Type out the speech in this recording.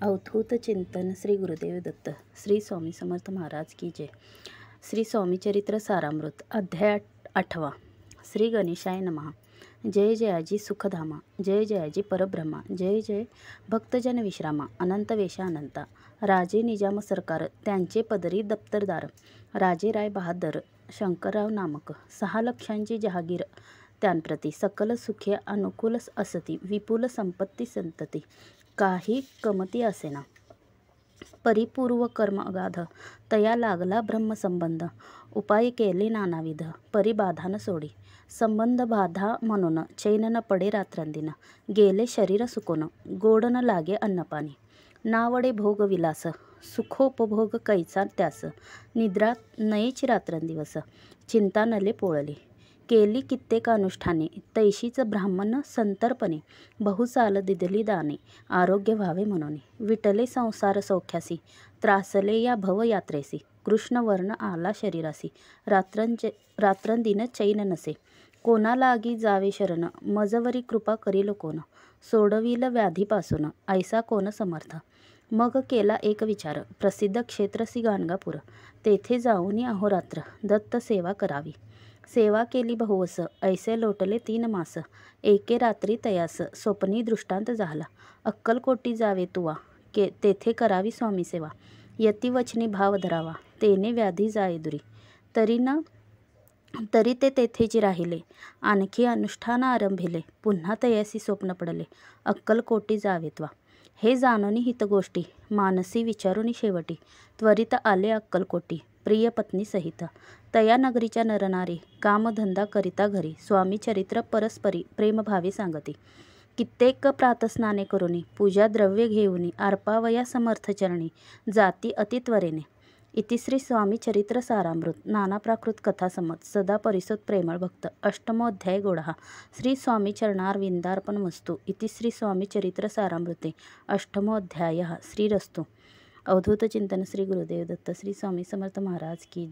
अवधूत चिंतन श्री गुरुदेव दत्त श्री स्वामी समर्थ महाराज की जय। श्री स्वामी चरित्र सारामृत अध्याय 8। श्री गणेशाय नमः। जय जयाजी सुखधामा, जय जयाजी परब्रह्मा, जय जय भक्तजन विश्रामा, अनंत वेशा अनंता। राजे निजाम सरकार, त्यांचे पदरी दप्तरदार, राजे राय बहादर शंकरराव नामक, 6 लक्षांची जहागीर, त्यांप्रती सकल सुखे अनुकूल असती, विपुल संपत्ती संतती, काही कमती असेना। परिपूर्व कर्म अगाध, तया लागला ब्रह्मसंबंध, उपाय केले नानाविध, परी बाधा न सोडी। संबंध बाधा म्हणून चैन न पडे रात्रंदिन, गेले शरीर सुकोन, गोड न लागे अन्नपाणी। नावडे भोग विलास, सुखोपभोग कैचा त्यास, निद्रा नयेची रात्रंदिवस, चिंता नले पोळली। केली कित्येक अनुष्ठाने, तैशीच ब्राह्मण संतर्पणे, बहुसाल दिदली दाने, आरोग्य व्हावे म्हणून। विटले संसार सौख्यासी, त्रासले या भवयात्रेसी, कृष्ण वर्ण आला शरीरासी, रात्रंदिन चैन नसे। कोणा लागी जावे शरण, मजवरी कृपा करील कोण, सोडविल व्याधीपासून, ऐसा कोण समर्थ। मग केला एक विचार, प्रसिद्ध क्षेत्रसी गाणगापूर, तेथे जाऊनी अहोरात्र दत्त सेवा करावी। सेवा केली बहुवस, ऐसे लोटले 3 मास, एके रात्री तयास स्वप्नी दृष्टांत झाला। अक्कलकोटी जावे तुवा, तेथे करावी स्वामी सेवा, यतिवचनी भाव धरावा, तेने व्याधी जाये दुरी। तरी ते तेथेची राहिले, आणखी अनुष्ठान आरंभिले, पुन्हा तयासी स्वप्न पडले, अक्कलकोटी जावेत्वा। हे जाणोनी हितगोष्टी, मानसी विचारुनी शेवटी, त्वरित आले अक्कलकोटी, प्रिय पत्नी सहित। तया नगरीच्या नरनारी, कामधंदा करिता घरी, स्वामी चरित्र परस्परी प्रेमभावी सांगती। कित्येक प्रातस्नाने करुनी, पूजा द्रव्य घेऊनी, अर्पावया समर्थ चरणी, जाती अतित्वरेने। इतिश्री स्वामी चरित्र सारामृत नाना प्राकृत कथा समत, सदा परिसोत प्रेमळ भक्त। अष्टमोऽध्याय गोडहा। श्री स्वामी चरणारविंदार्पणमस्तु। इतिश्री स्वामी चरित्र सारामृते अष्टमोऽध्यायः। श्रीरस्तु। अवधूत चिंतन श्री गुरुदेव दत्त श्री स्वामी समर्थ महाराज की